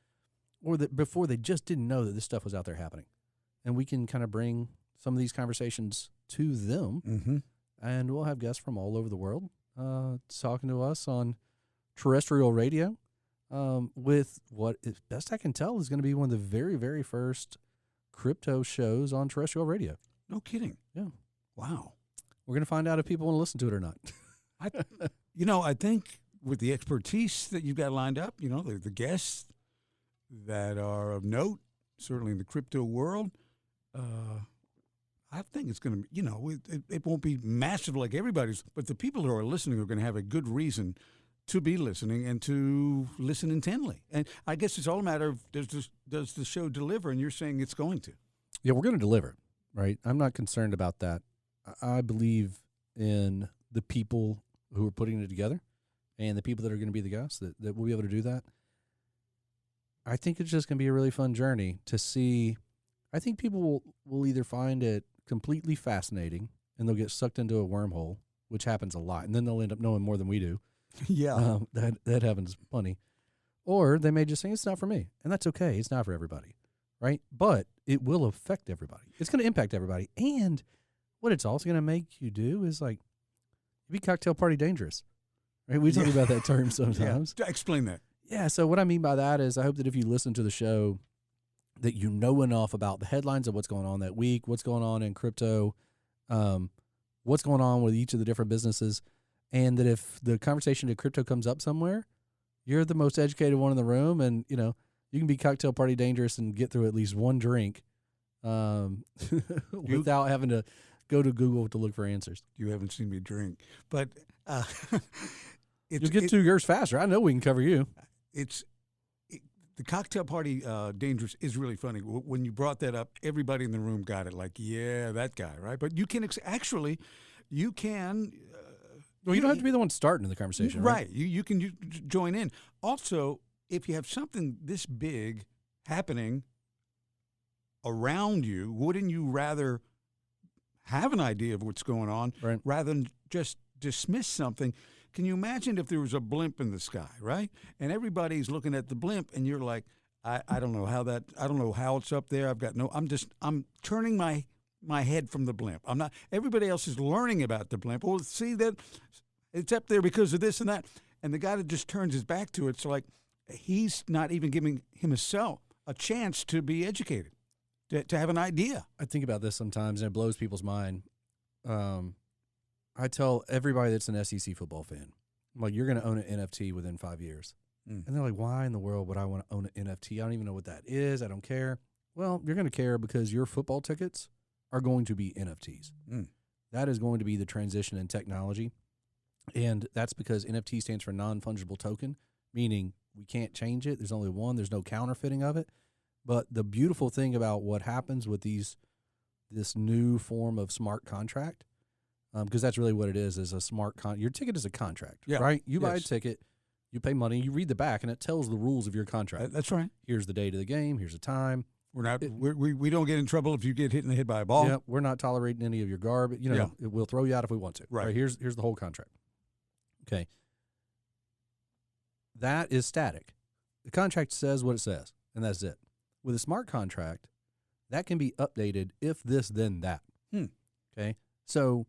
or that before they just didn't know that this stuff was out there happening. And we can kind of bring some of these conversations to them. Mm-hmm. And we'll have guests from all over the world talking to us on terrestrial radio with what, as best I can tell, is going to be one of the very, very first crypto shows on terrestrial radio. No kidding. Yeah. Wow. We're going to find out if people want to listen to it or not. I think with the expertise that you've got lined up, the guests that are of note, certainly in the crypto world, I think it's going to, it won't be massive like everybody's, but the people who are listening are going to have a good reason to be listening and to listen intently. And I guess it's all a matter of does the show deliver, and you're saying it's going to. Yeah, we're going to deliver, right? I'm not concerned about that. I believe in the people who are putting it together and the people that are going to be the guests that will be able to do that. I think it's just going to be a really fun journey to see. I think people will either find it completely fascinating and they'll get sucked into a wormhole, which happens a lot, and then they'll end up knowing more than we do. Yeah. That happens plenty. Or they may just say, it's not for me, and that's okay. It's not for everybody, right? But it will affect everybody. It's going to impact everybody. And what it's also going to make you do is, like, be cocktail party dangerous, right? We talk about that term sometimes. Yeah. Explain that. Yeah, so what I mean by that is I hope that if you listen to the show that you know enough about the headlines of what's going on that week, what's going on in crypto, what's going on with each of the different businesses, and that if the conversation of crypto comes up somewhere, you're the most educated one in the room, and, you know, you can be cocktail party dangerous and get through at least one drink without having to go to Google to look for answers. You haven't seen me drink, but you'll get to yours faster. I know we can cover you. The cocktail party dangerous is really funny. When you brought that up, everybody in the room got it. Like, yeah, that guy, right? But you can actually, you can. Well, you don't have to be the one starting the conversation, right? Right. You can join in. Also, if you have something this big happening around you, wouldn't you rather have an idea of what's going on rather than just dismiss something? Can you imagine if there was a blimp in the sky, right? And everybody's looking at the blimp, and you're like, I don't know how it's up there. I'm turning my head from the blimp. I'm not. Everybody else is learning about the blimp. Well, see that it's up there because of this and that, and the guy that just turns his back to it's like he's not even giving himself a chance to be educated, to have an idea. I think about this sometimes, and it blows people's mind. I tell everybody that's an SEC football fan, I'm like, you're going to own an NFT within 5 years. And they're like, why in the world would I want to own an NFT? I don't even know what that is. I don't care. Well, you're going to care because your football tickets are going to be NFTs. That is going to be the transition in technology. And that's because NFT stands for non-fungible token, meaning we can't change it. There's only one. There's no counterfeiting of it. But the beautiful thing about what happens with this new form of smart contract, because that's really what it is a smart your ticket is a contract, right? You buy a ticket, you pay money, you read the back, and it tells the rules of your contract. That's right. Here's the date of the game. Here's the time. We don't get in trouble if you get hit in the head by a ball. Yeah, we're not tolerating any of your garbage. You know, we'll throw you out if we want to. Right. Here's the whole contract. Okay. That is static. The contract says what it says, and that's it. With a smart contract, that can be updated if this, then that. Okay. So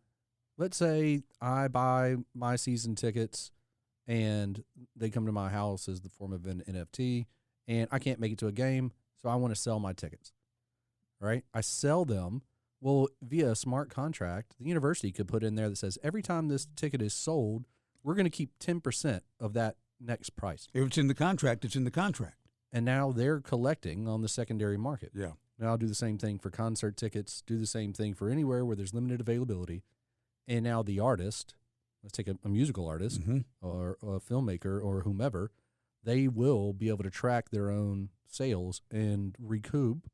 let's say I buy my season tickets and they come to my house as the form of an NFT, and I can't make it to a game, so I want to sell my tickets. Right? I sell them. Well, via a smart contract, the university could put in there that says every time this ticket is sold, we're going to keep 10% of that next price. If it's in the contract, it's in the contract. And now they're collecting on the secondary market. Yeah. Now I'll do the same thing for concert tickets, do the same thing for anywhere where there's limited availability. And now the artist, let's take a musical artist or a filmmaker or whomever, they will be able to track their own sales and recoup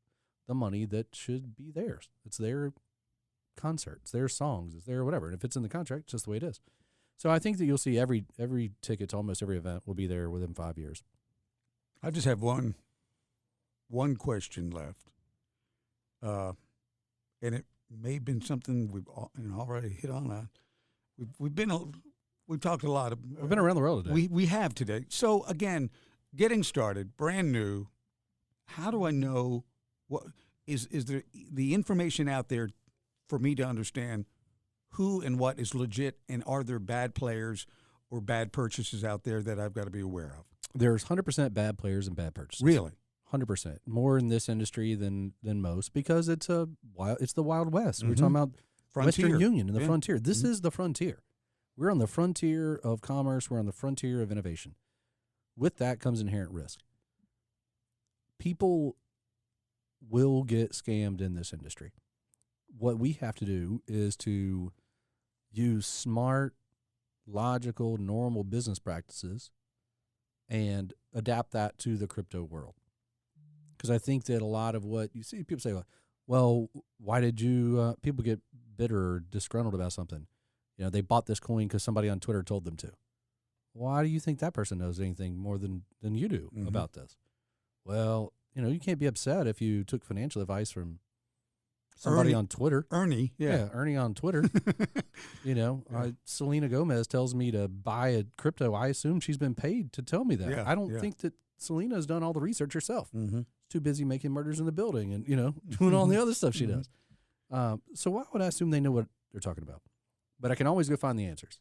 the money that should be theirs. It's their concerts, their songs, it's their whatever. And if it's in the contract, it's just the way it is. So I think that you'll see every ticket to almost every event will be there within 5 years. I just have one question left, and it may have been something we've already hit on. We've talked a lot. We've been around the world today. We have today. So again, getting started, brand new. How do I know what is there the information out there for me to understand who and what is legit, and are there bad players or bad purchases out there that I've got to be aware of? There's 100% bad players and bad purchases. Really? 100%. More in this industry than most, because it's the Wild West. We're talking about Frontier. Western Union and the frontier. This is the frontier. We're on the frontier of commerce. We're on the frontier of innovation. With that comes inherent risk. People will get scammed in this industry. What we have to do is to use smart, logical, normal business practices and adapt that to the crypto world. Because I think that a lot of what you see, people say, well, why did you, people get bitter or disgruntled about something? You know, they bought this coin because somebody on Twitter told them to. Why do you think that person knows anything more than you do about this? Well, you know, you can't be upset if you took financial advice from somebody on Twitter. Ernie, yeah. Ernie on Twitter. Selena Gomez tells me to buy a crypto. I assume she's been paid to tell me that. Yeah, I don't think that Selena has done all the research herself. Mm-hmm. She's too busy making murders in the building and, doing all the other stuff she does. So why would I assume they know what they're talking about? But I can always go find the answers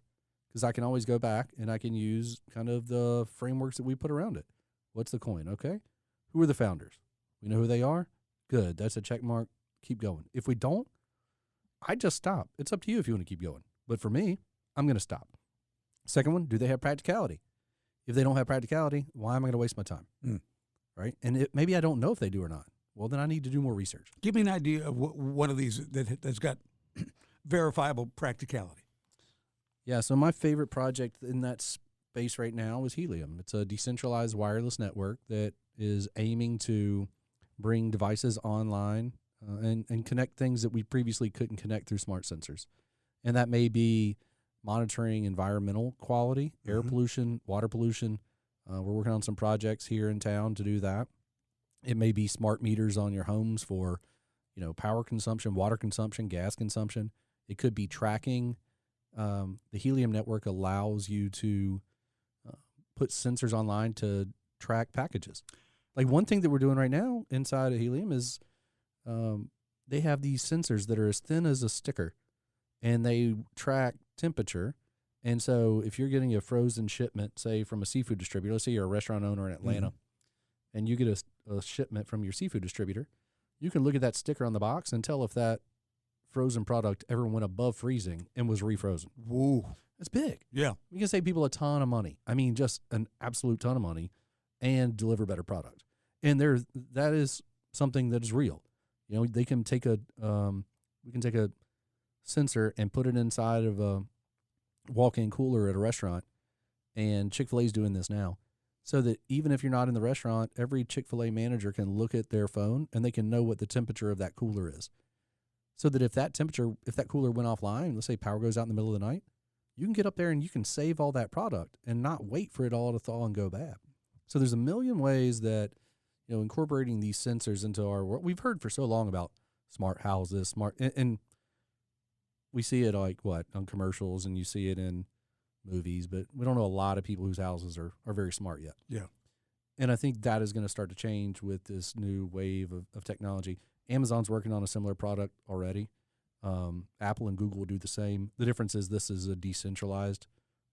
because I can always go back and I can use kind of the frameworks that we put around it. What's the coin? Okay. Who are the founders? We know who they are. Good. That's a check mark. Keep going. If we don't, I just stop. It's up to you if you want to keep going. But for me, I'm going to stop. Second one, do they have practicality? If they don't have practicality, why am I going to waste my time? Right? And maybe I don't know if they do or not. Well, then I need to do more research. Give me an idea of one of these that's got verifiable practicality. Yeah, so my favorite project in that space right now is Helium. It's a decentralized wireless network that is aiming to bring devices online and connect things that we previously couldn't connect through smart sensors. And that may be monitoring environmental quality, air pollution, water pollution. We're working on some projects here in town to do that. It may be smart meters on your homes for, power consumption, water consumption, gas consumption. It could be tracking. The Helium network allows you to put sensors online to track packages. Like one thing that we're doing right now inside of Helium is they have these sensors that are as thin as a sticker, and they track temperature. And so if you're getting a frozen shipment, say from a seafood distributor, let's say you're a restaurant owner in Atlanta, and you get a shipment from your seafood distributor, you can look at that sticker on the box and tell if that frozen product ever went above freezing and was refrozen. Whoa. That's big. Yeah. We can save people a ton of money. I mean, just an absolute ton of money and deliver better product. And that is something that is real. They can take we can take a sensor and put it inside of a walk-in cooler at a restaurant, and Chick-fil-A is doing this now, so that even if you're not in the restaurant, every Chick-fil-A manager can look at their phone and they can know what the temperature of that cooler is. So that if that cooler went offline, let's say power goes out in the middle of the night, you can get up there and you can save all that product and not wait for it all to thaw and go bad. So there's a million ways that, incorporating these sensors into our world. We've heard for so long about smart houses, and we see it on commercials, and you see it in movies, but we don't know a lot of people whose houses are very smart yet. Yeah. And I think that is going to start to change with this new wave of technology. Amazon's working on a similar product already. Apple and Google will do the same. The difference is this is a decentralized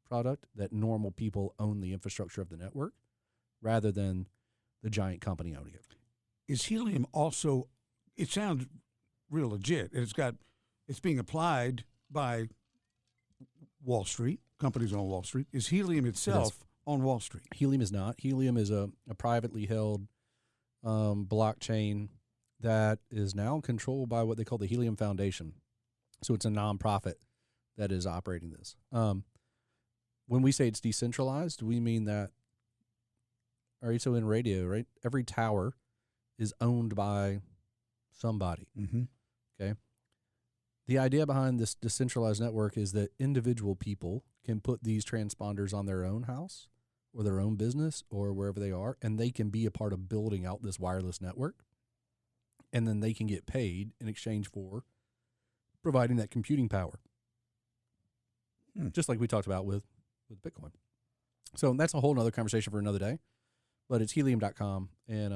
product that normal people own the infrastructure of the network rather than the giant company owning it. Is Helium also, it sounds real legit. It's being applied by Wall Street, companies on Wall Street. Is Helium itself on Wall Street? Helium is not. Helium is a privately held blockchain that is now controlled by what they call the Helium Foundation. So it's a nonprofit that is operating this. When we say it's decentralized, we mean that, all right, so in radio, right, every tower is owned by somebody. Okay. The idea behind this decentralized network is that individual people can put these transponders on their own house or their own business or wherever they are, and they can be a part of building out this wireless network. And then they can get paid in exchange for providing that computing power, just like we talked about with Bitcoin. So that's a whole other conversation for another day, but it's helium.com, and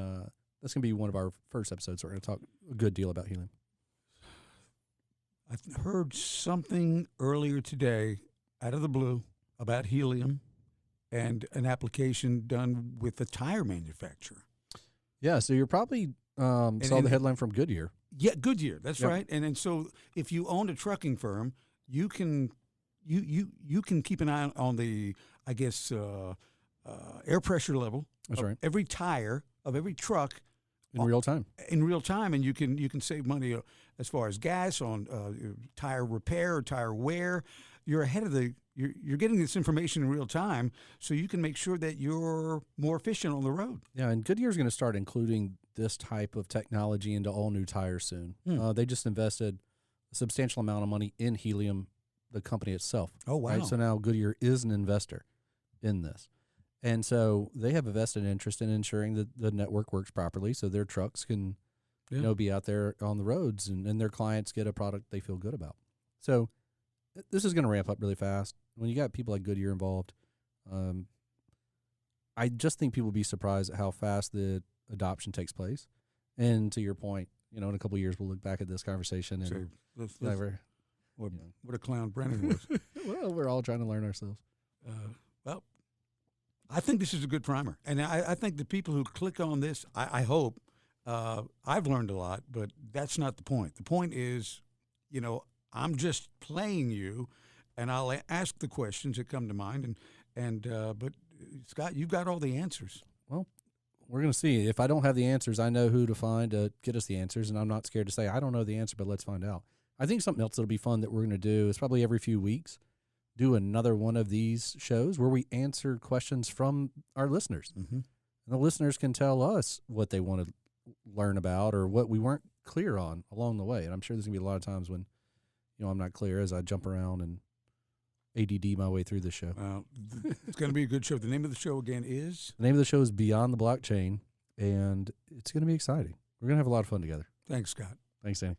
that's going to be one of our first episodes. So we're going to talk a good deal about Helium. I heard something earlier today out of the blue about Helium and an application done with a tire manufacturer. Yeah, so you're probably saw the headline from Goodyear. Yeah, Goodyear. That's right. And so if you own a trucking firm, you can keep an eye on the, I guess, air pressure level. That's right. Every tire of every truck in real time. In real time, and you can save money as far as gas on tire repair or tire wear. You're ahead of you're getting this information in real time, so you can make sure that you're more efficient on the road. Yeah, and Goodyear's going to start including this type of technology into all new tires soon. They just invested a substantial amount of money in Helium, the company itself. Oh, wow. Right? So now Goodyear is an investor in this. And so they have a vested interest in ensuring that the network works properly so their trucks can be out there on the roads and their clients get a product they feel good about. So this is going to ramp up really fast. When you got people like Goodyear involved, I just think people will be surprised at how fast the adoption takes place. And to your point, in a couple of years, we'll look back at this conversation and what a clown Brennan was. Well, we're all trying to learn ourselves. Well, I think this is a good primer. And I think the people who click on this, I hope, I've learned a lot, but that's not the point. The point is, I'm just playing you, and I'll ask the questions that come to mind. But Scott, you've got all the answers. Well, we're going to see. If I don't have the answers, I know who to find to get us the answers, and I'm not scared to say, I don't know the answer, but let's find out. I think something else that'll be fun that we're going to do is probably every few weeks do another one of these shows where we answer questions from our listeners. Mm-hmm. And the listeners can tell us what they want to learn about or what we weren't clear on along the way. And I'm sure there's going to be a lot of times when, I'm not clear as I jump around and ADD my way through the show. It's going to be a good show. The name of the show again is? The name of the show is Beyond the Blockchain, and it's going to be exciting. We're going to have a lot of fun together. Thanks, Scott. Thanks, Danny.